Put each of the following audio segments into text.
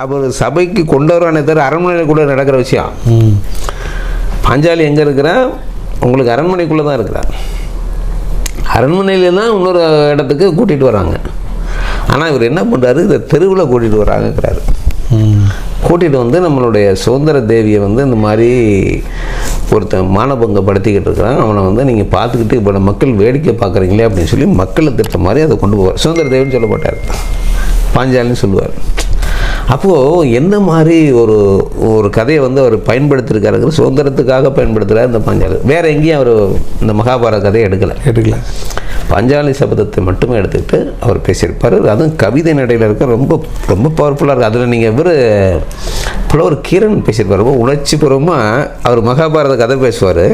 அவர் சபைக்கு கொண்டு வருவானே தவிர அரண்மனையில் கூட நடக்கிற விஷயம். பாஞ்சாலி எங்கே இருக்கிறா? உங்களுக்கு அரண்மனைக்குள்ளே தான் இருக்கிறார். அரண்மனையில் தான் இன்னொரு இடத்துக்கு கூட்டிகிட்டு வராங்க. ஆனால் இவர் என்ன பண்ணுறாரு, இதை தெருவில் கூட்டிகிட்டு வராங்கிறாரு. கூட்டிகிட்டு வந்து நம்மளுடைய சுதந்திர தேவியை வந்து இந்த மாதிரி ஒருத்தன் மானபங்கப்படுத்திக்கிட்டு இருக்கிறான், அவனை வந்து நீங்கள் பார்த்துக்கிட்டு இப்போ மக்கள் வேடிக்கை பார்க்குறீங்களே அப்படின்னு சொல்லி மக்களை திட்ட மாதிரி அதை கொண்டு போவார். சுதந்திர தேவின்னு சொல்ல மாட்டார், பாஞ்சாலின்னு சொல்லுவார். அப்போது என்ன மாதிரி ஒரு கதையை வந்து அவர் பயன்படுத்தியிருக்காருங்கிற சுதந்திரத்துக்காக பயன்படுத்துகிறார் இந்த பாஞ்சாலி. வேறு எங்கேயும் அவர் இந்த மகாபாரத கதையை எடுக்கலை. பாஞ்சாலி சபதத்தை மட்டுமே எடுத்துக்கிட்டு அவர் பேசியிருப்பார். அதுவும் கவிதை நடையில் இருக்க ரொம்ப ரொம்ப பவர்ஃபுல்லாக இருக்குது. அதில் நீங்கள் புலவர் கீரன் பேசியிருப்பார். ரொம்ப உணர்ச்சிபூர்வமாக அவர் மகாபாரத கதை பேசுவார்.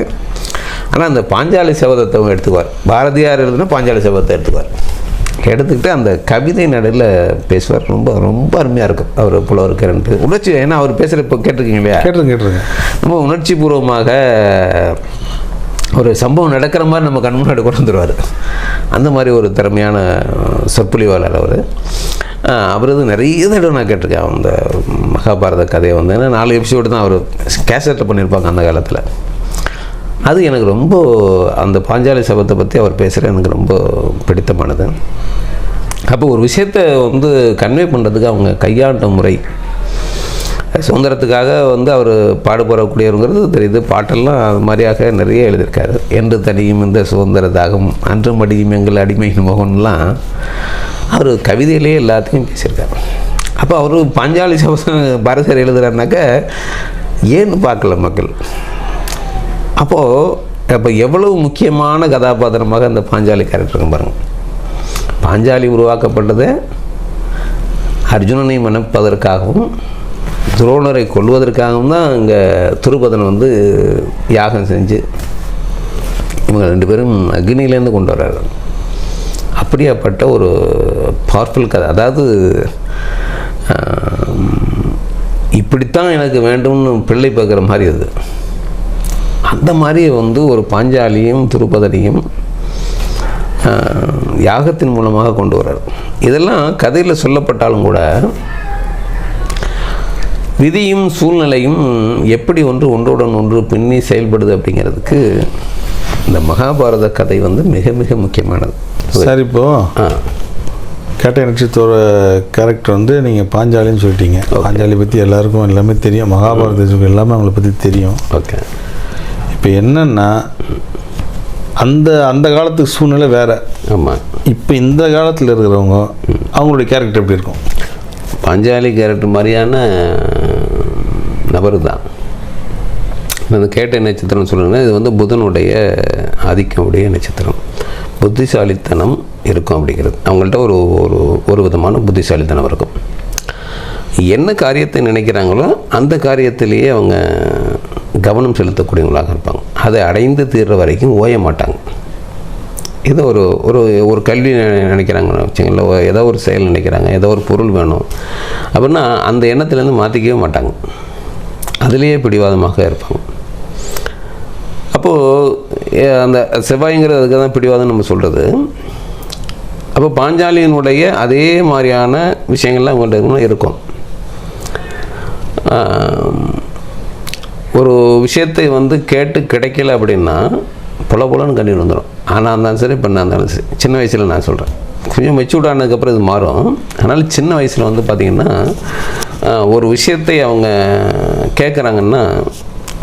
ஆனால் அந்த பாஞ்சாலி சபதத்தை எடுத்துக்குவார். பாரதியார் எழுதுனா பாஞ்சாலி சபதத்தை எடுத்துக்கிட்டு அந்த கவிதை நடையில் பேசுவார். ரொம்ப ரொம்ப அருமையாக இருக்கும் அவர் புலவர் கீரன் உணர்ச்சி. ஏன்னா அவர் பேசுகிற இப்போ கேட்டிருக்கீங்க இல்லையா? கேட்டிருக்கேன். ரொம்ப உணர்ச்சி பூர்வமாக ஒரு சம்பவம் நடக்கிற மாதிரி நம்ம கண் முன்னாடி கொண்டு வந்துடுவார். அந்த மாதிரி ஒரு திறமையான சொற்பொழிவாளர் அவரது நிறைய தடவை நான் கேட்டிருக்கேன் அந்த மகாபாரத கதையை வந்து. ஏன்னா 4 எபிசோடு தான் அவர் கேசட்டில் பண்ணியிருப்பாங்க அந்த காலத்தில். அது எனக்கு ரொம்ப அந்த பாஞ்சாலி சபதத்தை பற்றி அவர் பேசுகிற எனக்கு ரொம்ப பிடித்தமானது. அப்போ ஒரு விஷயத்தை வந்து கன்வே பண்ணுறதுக்கு அவங்க கையாண்ட முறை, சுதந்திரத்துக்காக வந்து அவர் பாடுபடக்கூடியவங்கிறது தெரியுது. பாட்டெல்லாம் அது மாதிரியாக நிறைய எழுதியிருக்காரு. என்று தடியும் இந்த சுதந்திர தாகம், அன்று மடியும் எங்கள் அடிமையின் முகம்லாம் அவர் கவிதையிலே எல்லாத்தையும் பேசியிருக்காரு. அப்போ அவர் பாஞ்சாலி சபதம் பாரதியார் எழுதுகிறாருனாக்க ஏன்னு பார்க்கல மக்கள். அப்போ எவ்வளவு முக்கியமான கதாபாத்திரமாக அந்த பாஞ்சாலி கேரக்டருக்கு பாருங்கள். பாஞ்சாலி உருவாக்கப்பட்டது அர்ஜுனனை மணப்பதற்காகவும் துரோணரை கொல்வதற்காகவும் தான் இங்கே துருபதன் வந்து யாகம் செஞ்சு இவங்க 2 பேரும் அக்னியிலேருந்து கொண்டு வர்றாரு. அப்படியாப்பட்ட ஒரு பவர்ஃபுல் கதை. அதாவது இப்படித்தான் எனக்கு வேண்டும்னு பிள்ளை பார்க்குற மாதிரி அது. அந்த மாதிரி வந்து ஒரு பாஞ்சாலியும் துருபதனையும் யாகத்தின் மூலமாக கொண்டு வர்றார். இதெல்லாம் கதையில் சொல்லப்பட்டாலும் கூட விதியும் சூழ்நிலையும் எப்படி ஒன்றுடன் ஒன்று பின்னி செயல்படுது அப்படிங்கிறதுக்கு இந்த மகாபாரத கதை வந்து மிக மிக முக்கியமானது. சார், இப்போது கேட்ட நட்சத்திர கேரக்டர் வந்து நீங்கள் பாஞ்சாலின்னு சொல்லிட்டீங்க. பாஞ்சாலி பற்றி எல்லாருக்கும் எல்லாமே தெரியும். மகாபாரதத்துக்கு எல்லாமே அவங்கள பற்றி தெரியும். ஓகே. இப்போ என்னென்னா அந்த காலத்துக்கு சூழ்நிலை வேறு. ஆமாம். இப்போ இந்த காலத்தில் இருக்கிறவங்க அவங்களுடைய கேரக்டர் எப்படி இருக்கும்? பாஞ்சாலி கேரக்டர் மாதிரியான நபர் தான் அந்த கேட்ட நட்சத்திரம் சொல்லுங்கன்னா, இது வந்து புதனுடைய ஆதிக்கம் உடைய நட்சத்திரம். புத்திசாலித்தனம் இருக்கும் அப்படிங்கிறது. அவங்கள்ட்ட ஒரு விதமான புத்திசாலித்தனம் இருக்கும். என்ன காரியத்தை நினைக்கிறாங்களோ அந்த காரியத்திலேயே அவங்க கவனம் செலுத்தக்கூடியவங்களாக இருப்பாங்க. அதை அடைந்து தீர்ற வரைக்கும் ஓய மாட்டாங்க. இது ஒரு கல்வி நினைக்கிறாங்கன்னு வச்சுங்களா, ஏதோ ஒரு செயல் நினைக்கிறாங்க, ஏதோ ஒரு பொருள் வேணும் அப்படின்னா அந்த எண்ணத்துலேருந்து மாற்றிக்கவே மாட்டாங்க. அதிலேயே பிடிவாதமாக இருப்பாங்க. அப்போது அந்த செவ்வாய்ங்கிற அதுக்கு தான் பிடிவாதம் நம்ம சொல்கிறது. அப்போ பாஞ்சாலியினுடைய அதே மாதிரியான விஷயங்கள்லாம் அவங்கள்ட்ட இருக்கும். ஒரு விஷயத்தை வந்து கேட்டு கிடைக்கல அப்படின்னா புலன்னு கண்ணீர் வந்துடும். ஆனால் இருந்தாலும் சரி, பெண்ணாக இருந்தாலும் சரி. சின்ன வயசில் நான் சொல்கிறேன், கொஞ்சம் மெச்சூர்ட் ஆனதுக்கப்புறம் இது மாறும். அதனால் சின்ன வயசில் வந்து பார்த்திங்கன்னா ஒரு விஷயத்தை அவங்க கேட்குறாங்கன்னா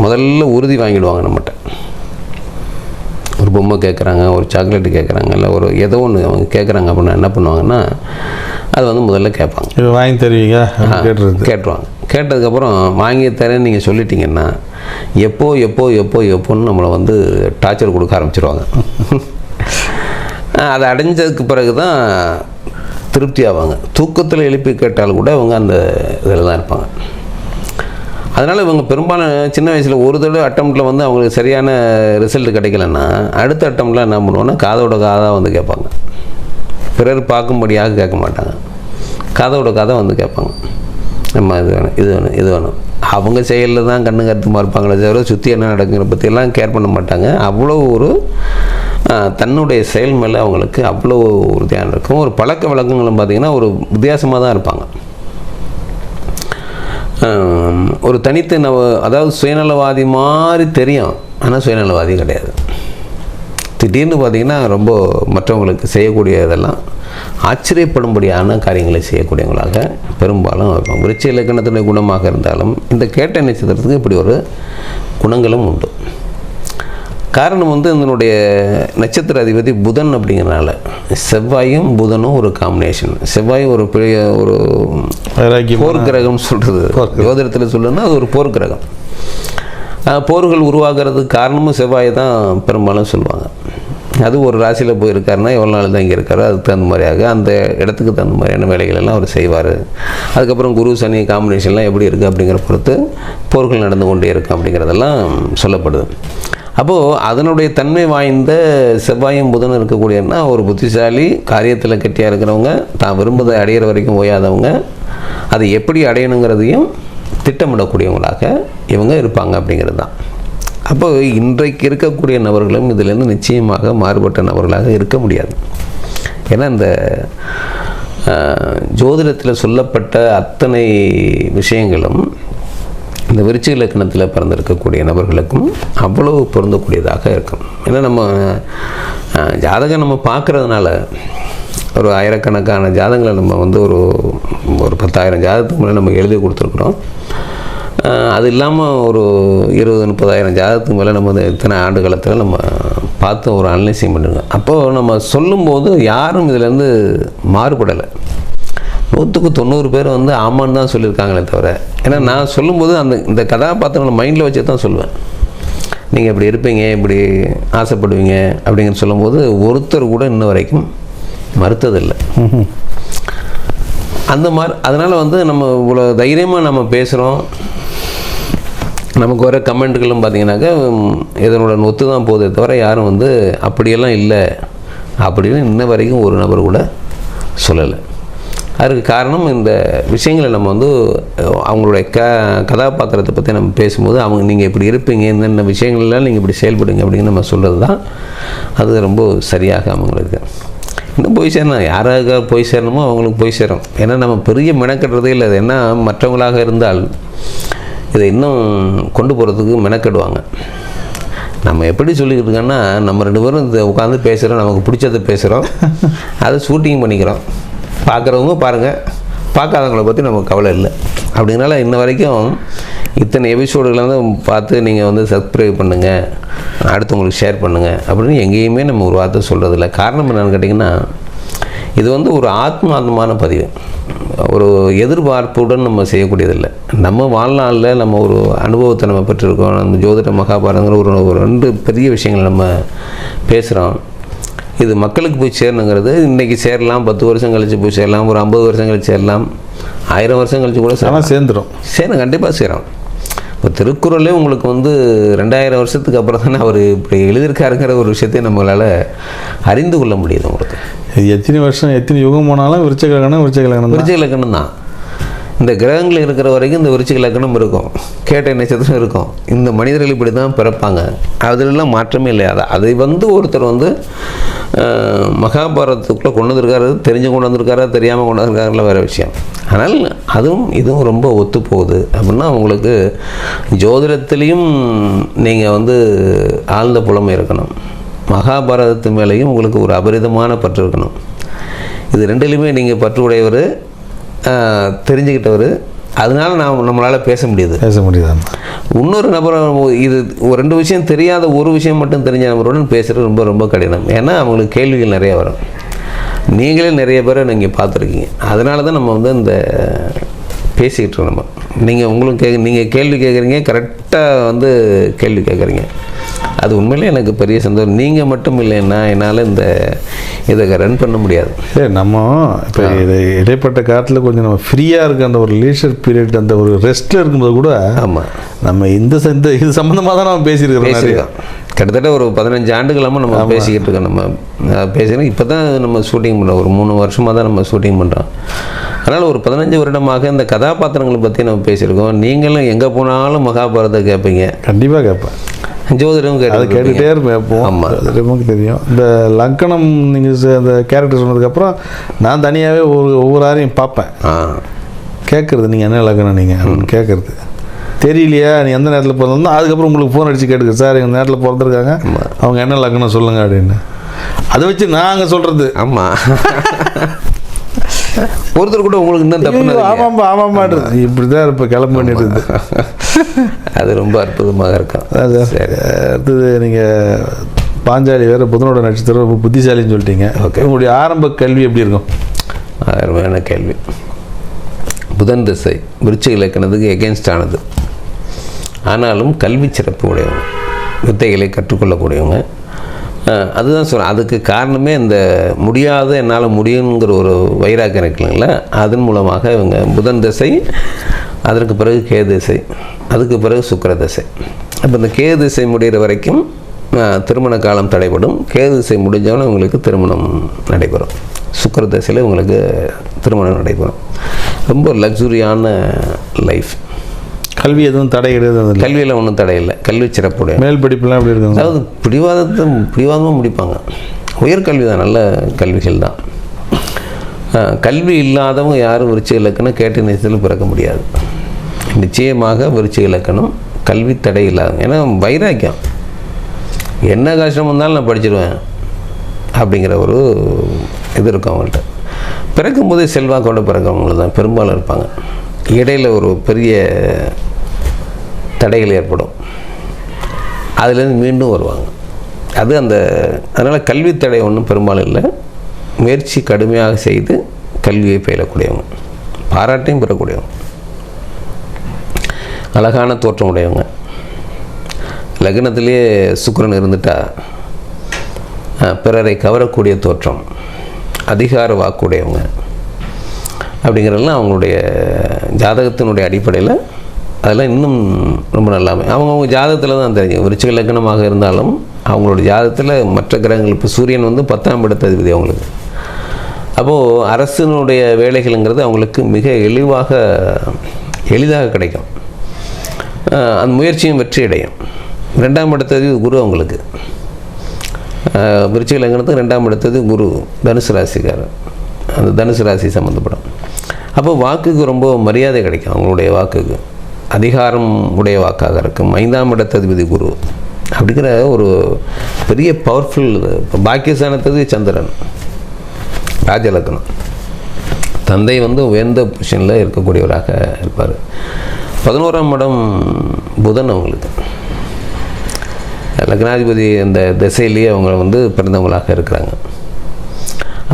முதல்ல உறுதி வாங்கிடுவாங்க நம்மகிட்ட. ஒரு பொம்மை கேட்குறாங்க, ஒரு சாக்லேட்டு கேட்குறாங்க, இல்லை ஏதோ ஒன்று அவங்க கேட்குறாங்க அப்படின்னா என்ன பண்ணுவாங்கன்னா அது வந்து முதல்ல கேட்பாங்க. இது வாங்கி தருவீங்க கேட்டுருவாங்க. கேட்டதுக்கப்புறம் வாங்கி தரேன்னு நீங்கள் சொல்லிட்டீங்கன்னா எப்போன்னு நம்மளை வந்து டார்ச்சர் கொடுக்க ஆரம்பிச்சிருவாங்க. அதை அடைஞ்சதுக்கு பிறகு தான் திருப்தி ஆவாங்க. தூக்கத்தில் எழுப்பி கேட்டாலும் கூட அவங்க அந்த இதில் தான் இருப்பாங்க. அதனால் இவங்க பெரும்பாலும் சின்ன வயசில் ஒரு தடவை அட்டம்ப்டில் வந்து அவங்களுக்கு சரியான ரிசல்ட் கிடைக்கலன்னா அடுத்த அட்டம்ப்டில் என்ன பண்ணுவோன்னா காதோட காதாக வந்து கேட்பாங்க. பிறர் பார்க்கும்படியாக கேட்க மாட்டாங்க, காதோட காதை வந்து கேட்பாங்க. நம்ம இது வேணும். அவங்க செயலில் தான் கண்ணு கருத்துமாக இருப்பாங்களே தவிர சுற்றி என்ன நடக்குங்கிற பற்றியெல்லாம் கேர் பண்ண மாட்டாங்க. அவ்வளோ ஒரு தன்னுடைய செயல் மேலே அவங்களுக்கு அவ்வளோ உறுதியான இருக்கும். ஒரு பழக்க வழக்கங்களும் பார்த்திங்கன்னா ஒரு வித்தியாசமாக தான் இருப்பாங்க. ஒரு தனித்து அதாவது சுயநலவாதி மாதிரி தெரியும், ஆனால் சுயநலவாதி கிடையாது. திடீர்னு பார்த்திங்கன்னா ரொம்ப மற்றவங்களுக்கு செய்யக்கூடிய இதெல்லாம் ஆச்சரியப்படும்படியான காரியங்களை செய்யக்கூடியவங்களாக பெரும்பாலும் இருக்கும். விருச்சிக இலக்கணத்தினுடைய குணமாக இருந்தாலும் இந்த கேட்ட நட்சத்திரத்துக்கு இப்படி ஒரு குணங்களும் உண்டு. காரணம் வந்து இதனுடைய நட்சத்திர அதிபதி புதன் அப்படிங்கிறனால செவ்வாயும் புதனும் ஒரு காம்பினேஷன். செவ்வாய் ஒரு பெரிய ஒரு போர் கிரகம் சொல்கிறது, ஜோதிடத்தில் சொல்லணும்னா அது ஒரு போர் கிரகம். போர்கள் உருவாகிறதுக்கு காரணமும் செவ்வாயை தான் பெரும்பாலும் சொல்லுவாங்க. அது ஒரு ராசியில் போயிருக்காருன்னா எவ்வளோ நாள் தான் இங்கே இருக்காரோ அதுக்கு தகுந்த மாதிரியாக அந்த இடத்துக்கு தகுந்த மாதிரியான வேலைகளெல்லாம் அவர் செய்வார். அதுக்கப்புறம் குரு சனி காம்பினேஷன்லாம் எப்படி இருக்குது அப்படிங்கிற பொறுத்து போர்கள் நடந்து கொண்டே இருக்கும் அப்படிங்கிறதெல்லாம் சொல்லப்படுது. அப்போது அதனுடைய தன்மை வாய்ந்த செவ்வாயும் புதனும் இருக்கக்கூடியன்னா ஒரு புத்திசாலி, காரியத்தில் கெட்டியாக இருக்கிறவங்க, தான் விரும்புவதை அடையிற வரைக்கும் ஓயாதவங்க, அதை எப்படி அடையணுங்கிறதையும் திட்டமிடக்கூடியவங்களாக இவங்க இருப்பாங்க அப்படிங்கிறது தான். அப்போ இன்றைக்கு இருக்கக்கூடிய நபர்களும் இதிலேருந்து நிச்சயமாக மாறுபட்ட நபர்களாக இருக்க முடியாது. ஏன்னா இந்த ஜோதிடத்தில் சொல்லப்பட்ட அத்தனை விஷயங்களும் இந்த விருச்சிக இலக்கணத்தில் பிறந்திருக்கக்கூடிய நபர்களுக்கும் அவ்வளவு பொருந்தக்கூடியதாக இருக்கும். ஏன்னா நம்ம ஜாதகம் நம்ம பார்க்குறதுனால ஒரு ஆயிரக்கணக்கான ஜாதகங்களை நம்ம வந்து ஒரு 10,000 ஜாதகத்துக்கு மேலே நம்ம எழுதி கொடுத்துருக்குறோம். அது இல்லாமல் ஒரு 20-30,000 ஜாதகத்துக்கு மேலே நம்ம இத்தனை ஆண்டு காலத்தில் நம்ம பார்த்து ஒரு அனலைசிங் பண்ணுங்க. அப்போது நம்ம சொல்லும்போது யாரும் இதிலேருந்து மாறுபடலை. 100க்கு 90 பேர் வந்து ஆமான்னு தான் சொல்லியிருக்காங்களே தவிர, ஏன்னா நான் சொல்லும்போது இந்த கதாபாத்திரங்களை மைண்டில் வச்சு தான் சொல்லுவேன். நீங்கள் இப்படி இருப்பீங்க, இப்படி ஆசைப்படுவீங்க அப்படிங்கிற சொல்லும்போது ஒருத்தர் கூட இன்ன வரைக்கும் மறுத்ததில்லை. அந்த மாதிரி அதனால் வந்து நம்ம இவ்வளோ தைரியமாக நம்ம பேசுகிறோம். நமக்கு வர கமெண்ட்டுகளும் பார்த்திங்கனாக்கா இதனோட ஒத்து தான் போதே தவிர யாரும் வந்து அப்படியெல்லாம் இல்லை அப்படின்னு இன்ன வரைக்கும் ஒரு நபர் கூட சொல்லலை. அதுக்கு காரணம் இந்த விஷயங்களை நம்ம வந்து அவங்களுடைய கதாபாத்திரத்தை பற்றி நம்ம பேசும்போது நீங்கள் இப்படி இருப்பீங்க, இந்த விஷயங்கள்லாம் நீங்கள் இப்படி செயல்படுங்க அப்படின்னு நம்ம சொல்கிறது தான் அது ரொம்ப சரியாக அவங்களுக்கு இன்னும் போய் சேரணும். யாராக போய் சேரணுமோ அவங்களுக்கு போய் சேரும். ஏன்னா நம்ம பெரிய மெனக்கட்டுறதே இல்லை. அது என்ன மற்றவங்களாக இருந்தால் இதை இன்னும் கொண்டு போகிறதுக்கு மெனக்கெடுவாங்க. நம்ம எப்படி சொல்லிக்கிட்டு இருக்கோன்னா, நம்ம 2 பேரும் இந்த உட்காந்து பேசுகிறோம், நமக்கு பிடிச்சதை பேசுகிறோம், அதை ஷூட்டிங் பண்ணிக்கிறோம். பார்க்குறவங்க பாருங்கள், பார்க்காதவங்களை பற்றி நமக்கு கவலை இல்லை. அப்படின்னால இன்ன வரைக்கும் இத்தனை எபிசோடுகளை வந்து பார்த்து நீங்கள் வந்து சப்ஸ்கிரைப் பண்ணுங்கள், அடுத்தவங்களுக்கு ஷேர் பண்ணுங்கள் அப்படின்னு எங்கேயுமே நம்ம ஒரு வார்த்தை சொல்கிறதில்ல. காரணம் என்னென்னு கேட்டிங்கன்னா, இது வந்து ஒரு ஆத்மார்த்தமான பதிவு, ஒரு எதிர்பார்ப்புடன் நம்ம செய்யக்கூடியதில்லை. நம்ம வாழ்நாளில் நம்ம ஒரு அனுபவத்தை நம்ம பெற்றிருக்கோம். நம்ம ஜோதிட மகாபாரதங்கிற ஒரு 2 பெரிய விஷயங்களை நம்ம பேசுகிறோம். இது மக்களுக்கு போய் சேரணுங்கிறது இன்றைக்கி சேரலாம், 10 வருஷம் கழித்து போய் சேரலாம், ஒரு 50 வருஷம் கழிச்சு சேரலாம், 1000 வருஷம் கழிச்சு கூட சேரும், கண்டிப்பாக சேரும். இப்போ திருக்குறளே உங்களுக்கு வந்து 2000 வருஷத்துக்கு அப்புறம் தானே அவர் இப்படி எழுதியிருக்காருங்கிற ஒரு விஷயத்தை நம்மளால் அறிந்து கொள்ள முடியுது. உங்களுக்கு எத்தனை வருஷம் எத்தனை யுகம் போனாலும் விருச்சிக இலக்கணம் தான். இந்த கிரகங்கள் இருக்கிற வரைக்கும் இந்த விருச்சிக இலக்கணம் இருக்கும், கேட்ட நட்சத்திரம் இருக்கும். இந்த மனிதர்கள் இப்படி தான் பிறப்பாங்க, அதிலெல்லாம் மாற்றமே இல்லை. அதை வந்து ஒருத்தர் வந்து மகாபாரதத்துக்குள்ளே கொண்டு வந்திருக்காரு, தெரிஞ்சு கொண்டு வந்திருக்காரா தெரியாமல் கொண்டு வந்திருக்காருல வேறு விஷயம். ஆனால் இதுவும் ரொம்ப ஒத்து போகுது அப்படின்னா உங்களுக்கு ஜோதிடத்துலேயும் நீங்கள் வந்து ஆழ்ந்த புலமை இருக்கணும், மகாபாரதத்து மேலேயும் உங்களுக்கு ஒரு அபரிதமான பற்று இருக்கணும். இது 2லையுமே நீங்கள் பற்று உடையவர், தெரிஞ்சுக்கிட்டவர். அதனால நம்மளால் பேச முடியுது. இன்னொரு நபர் இது 2 விஷயம் தெரியாத ஒரு விஷயம் மட்டும் தெரிஞ்ச நபருடன் பேசுகிறது ரொம்ப ரொம்ப கடினம். ஏன்னா அவங்களுக்கு கேள்விகள் நிறைய வரும். நீங்களே நிறைய பேரை நீங்கள் பார்த்துருக்கீங்க. அதனால தான் நம்ம வந்து இந்த பேசிக்கிட்டு இருக்கோம். நீங்கள் கேள்வி கேட்குறீங்க, கரெக்டாக வந்து கேள்வி கேட்குறீங்க. அது உண்மையிலே எனக்கு பெரிய சந்தோஷம். நீங்கள் மட்டும் இல்லைன்னா என்னால் இதை ரன் பண்ண முடியாது. சரி, நம்ம இப்போ இடைப்பட்ட காலத்தில் கொஞ்சம் நம்ம ஃப்ரீயாக இருக்க அந்த ஒரு லீஷர் பீரியட், அந்த ஒரு ரெஸ்ட்டில் இருக்கும்போது கூட ஆமாம் நம்ம இது சம்மந்தமாக தான் நம்ம பேசியிருக்கோம். கிட்டத்தட்ட ஒரு 15 ஆண்டுகளாமல் நம்ம பேசிக்கிட்டு இருக்கோம். நம்ம பேசிக்கிறோம். இப்போ தான் நம்ம ஷூட்டிங் பண்ணுறோம், ஒரு 3 வருஷமாக தான் நம்ம ஷூட்டிங் பண்ணுறோம். அதனால் ஒரு 15 வருடமாக இந்த கதாபாத்திரங்களை பற்றி நம்ம பேசியிருக்கோம். நீங்களும் எங்கே போனாலும் மகாபாரதம் கேட்பீங்க. கண்டிப்பாக கேட்பேன். ஜோதிடம் கேட்டுகிட்டே இருப்பேன். ஆமாம், அது நமக்கு தெரியும். இந்த லக்கணம் நீங்கள் அந்த கேரக்டர் சொன்னதுக்கப்புறம் நான் தனியாகவே ஒவ்வொரு ஆரையும் பார்ப்பேன். கேட்குறது நீங்கள் என்ன லக்னம் நீங்கள் கேட்குறது தெரியலையா நீ எந்த நேரத்தில் பிறந்தோம், அதுக்கப்புறம் உங்களுக்கு ஃபோன் அடித்து கேட்டுக்க, சார் எங்கள் நேரத்தில் பிறந்திருக்காங்க, அவங்க என்ன லக்னம் சொல்லுங்கள் அப்படின்னு. அதை வச்சு நாங்கள் சொல்கிறது. ஆமாம், ஒருத்தர் கூட உங்களுக்கு இன்னும் தப்பு. ஆமாம்மான்றது இப்படி தான் இப்போ கிளம்பு பண்ணிட்டு. அது ரொம்ப அற்புதமாக இருக்கும். சரி, அடுத்தது நீங்கள் பாஞ்சாலி வேறு புதனோட நட்சத்திரம் ரொம்ப புத்திசாலின்னு சொல்லிட்டீங்க. ஓகே, உங்களுடைய ஆரம்ப கல்வி எப்படி இருக்கும்? அருமையான கேள்வி. புதன் திசை விருச்சிக இலக்கணத்துக்கு எகென்ஸ்ட் ஆனது. ஆனாலும் கல்வி சிறப்பு உடையவங்க, வித்தைகளை கற்றுக்கொள்ளக்கூடியவங்க. அதுதான் சொல்கிறேன். அதுக்கு காரணமே இந்த முடியாத என்னால் முடியுங்கிற ஒரு வைராக்கியம் இருக்குங்களா, அதன் மூலமாக இவங்க புதன் திசை, அதற்கு பிறகு கே திசை, அதுக்கு பிறகு சுக்கிர திசை. அப்போ இந்த கே திசை முடிகிற வரைக்கும் திருமண காலம் தடைபடும். கே திசை முடிஞ்சவொன்னே இவங்களுக்கு திருமணம் நடைபெறும். சுக்கிர திசையில் இவங்களுக்கு திருமணம் நடைபெறும். ரொம்ப லக்ஸுரியான லைஃப். கல்வி எதுவும் தடை கிடையாது. கல்வியில் ஒன்றும் தடை இல்லை. கல்வி சிறப்புடைய மேல் படிப்புலாம் எப்படி இருக்கும்? அதாவது பிடிவாதமாக முடிப்பாங்க. உயர்கல்வி தான், நல்ல கல்விகள் தான். கல்வி இல்லாதவங்க யாரும் விருச்சிக இலக்கணம் கேட்ட நேரத்தில் பிறக்க முடியாது. நிச்சயமாக விருச்சிக இலக்கணம் கல்வி தடை இல்லாத. ஏன்னா வைராக்கியம், என்ன கஷ்டம் வந்தாலும் நான் படிச்சிடுவேன் அப்படிங்கிற ஒரு இது இருக்கும் அவங்கள்ட்ட. பிறக்கும் போதே செல்வாக்கோடு பிறக்கிறவங்க தான் பெரும்பாலும் இருப்பாங்க. இடையில் ஒரு பெரிய தடைகள் ஏற்படும், அதுலேருந்து மீண்டும் வருவாங்க. அது அதனால் கல்வி தடை ஒன்றும் பெரும்பாலும் இல்லை. முயற்சி கடுமையாக செய்து கல்வியை பயிலக்கூடியவங்க, பாராட்டையும் பெறக்கூடியவங்க, அழகான தோற்றம் உடையவங்க. லக்னத்திலேயே சுக்கிரன் இருந்துட்டால் பிறரை கவரக்கூடிய தோற்றம், அதிகார வாக்குடையவங்க அப்படிங்கிறதெல்லாம் அவங்களுடைய ஜாதகத்தினுடைய அடிப்படையில் அதெல்லாம் இன்னும் ரொம்ப நல்லாமே அவங்கவுங்க ஜாதகத்தில் தான் தெரியும். விருச்சிக லக்னமாக இருந்தாலும் அவங்களோட ஜாதகத்தில் மற்ற கிரகங்கள், இப்போ சூரியன் வந்து 10ஆம் இடத்து அதிபதி அவங்களுக்கு. அப்போது அரசினுடைய வேலைகள்ங்கிறது அவங்களுக்கு மிக எளிதாக கிடைக்கும். அந்த முயற்சியும் வெற்றி அடையும். 2ஆம் இடத்தது குரு அவங்களுக்கு. விருச்சிக லக்னத்துக்கு 2ஆம் இடத்தது குரு, தனுசு ராசிக்காரர். அந்த தனுசு ராசி சம்மந்தப்படும். அப்போ வாக்குக்கு ரொம்ப மரியாதை கிடைக்கும். அவங்களுடைய வாக்குக்கு அதிகாரம் உடைய வாக்காக இருக்கும். 5ஆம் இடத்ததிபதி குரு அப்படிங்கிற ஒரு பெரிய பவர்ஃபுல். இப்போ பாக்கியஸ்தானத்தது சந்திரன், ராஜலக்னம். தந்தை வந்து உயர்ந்த பொசிஷனில் இருக்கக்கூடியவராக இருப்பார். 11ஆம் இடம் புதன் அவங்களுக்கு. லக்னாதிபதி அந்த திசையிலேயே அவங்க வந்து பிறந்தவங்களாக இருக்கிறாங்க.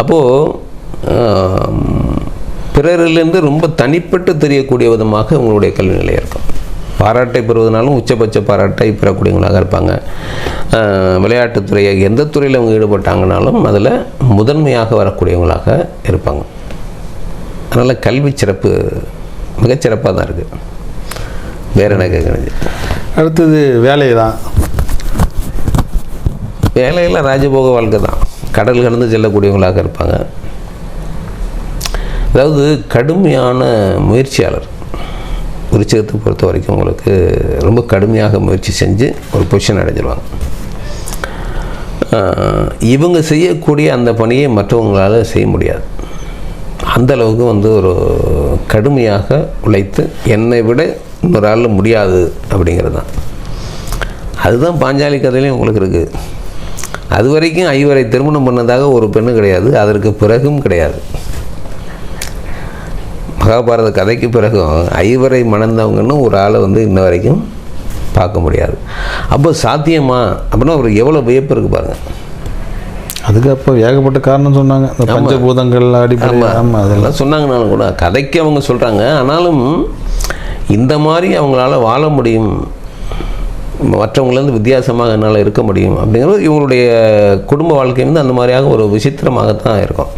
அப்போது பிறரிலிருந்து ரொம்ப தனிப்பட்டு தெரியக்கூடிய விதமாக உங்களுடைய கல்வி நிலை இருக்கும். பாராட்டை பெறுவதனாலும் உச்சபட்ச பாராட்டை பெறக்கூடியவங்களாக இருப்பாங்க. விளையாட்டுத்துறையை எந்த துறையில் அவங்க ஈடுபட்டாங்கனாலும் அதில் முதன்மையாக வரக்கூடியவங்களாக இருப்பாங்க. அதனால் கல்வி சிறப்பு மிகச்சிறப்பாக தான் இருக்குது. வேறு என்ன கேட்குறது? அடுத்தது வேலை தான். வேலையெல்லாம் ராஜபோக வாழ்க்கை தான். கடல் கடந்து செல்லக்கூடியவங்களாக இருப்பாங்க. அதாவது கடுமையான முயற்சியாளர். விருச்சிகத்தை பொறுத்த வரைக்கும் உங்களுக்கு ரொம்ப கடுமையாக முயற்சி செஞ்சு ஒரு பொசிஷன் அடைஞ்சிருவாங்க. இவங்க செய்யக்கூடிய அந்த பணியை மற்றவங்களால் செய்ய முடியாது. அந்தளவுக்கு வந்து ஒரு கடுமையாக உழைத்து என்னை விட இன்னொரு ஆள் முடியாது அப்படிங்கிறது தான். அதுதான் பாஞ்சாலி கதையிலையும் உங்களுக்கு இருக்குது. அது வரைக்கும் 5 திருமணம் பண்ணதாக ஒரு பெண்ணு கிடையாது, அதற்கு பிறகும் கிடையாது. மகாபாரத கதைக்கு பிறகும் 5 மணந்தவங்கன்னு ஒரு ஆளை வந்து இன்ன வரைக்கும் பார்க்க முடியாது. அப்போ சாத்தியமா அப்படின்னா ஒரு எவ்வளோ வியப்பு இருக்குது பாருங்கள். அதுக்கு அப்போ ஏகப்பட்ட காரணம் சொன்னாங்க. இந்த பஞ்சபூதங்கள் அடிப்படை அதெல்லாம் சொன்னாங்கனாலும் கூட கதைக்கு அவங்க சொல்கிறாங்க. ஆனாலும் இந்த மாதிரி அவங்களால வாழ முடியும், மற்றவங்களேருந்து வித்தியாசமாக என்னால் இருக்க முடியும் அப்படிங்கிறது இவங்களுடைய குடும்ப வாழ்க்கை வந்து அந்த மாதிரியாக ஒரு விசித்திரமாகத்தான் இருக்கும்.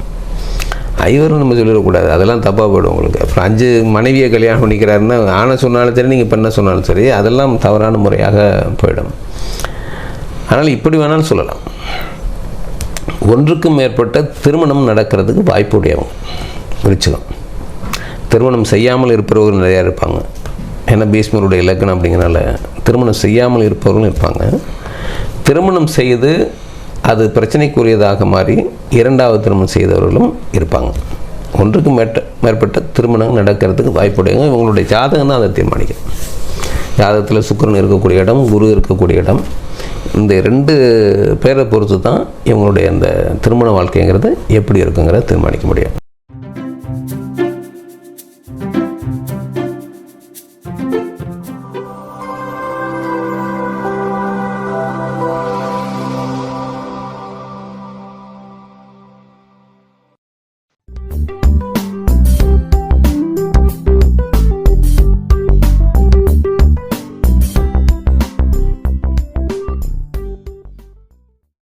5 நம்ம சொல்லிடக்கூடாது, அதெல்லாம் தப்பாக போய்டும் உங்களுக்கு. அப்புறம் 5 மனைவியை கல்யாணம் பண்ணிக்கிறாருன்னா ஆணை சொன்னாலும் சரி, நீங்கள் பெண்ணை சொன்னாலும் சரி, அதெல்லாம் தவறான முறையாக போயிடும். ஆனால் இப்படி வேணாலும் சொல்லலாம். ஒன்றுக்கும் மேற்பட்ட திருமணம் நடக்கிறதுக்கு வாய்ப்புடையவங்க விருச்சிகம். திருமணம் செய்யாமல் இருப்பவர்கள் நிறையா இருப்பாங்க. ஏன்னா பீஷ்மருடைய இலக்கணம் அப்படிங்கிறனால திருமணம் செய்யாமல் இருப்பவர்களும் இருப்பாங்க. திருமணம் செய்து அது பிரச்சனைக்குரியதாக மாறி 2வது திருமணம் செய்தவர்களும் இருப்பாங்க. ஒன்றுக்கு மேற்பட்ட திருமணம் நடக்கிறதுக்கு வாய்ப்புடையவங்க இவங்களுடைய ஜாதகம் தான் அதை தீர்மானிக்கும். ஜாதகத்தில் சுக்கிரன் இருக்கக்கூடிய இடம், குரு இருக்கக்கூடிய இடம், இந்த 2 பேரை பொறுத்து தான் இவங்களுடைய அந்த திருமண வாழ்க்கைங்கிறது எப்படி இருக்குங்கிறத தீர்மானிக்க முடியும்.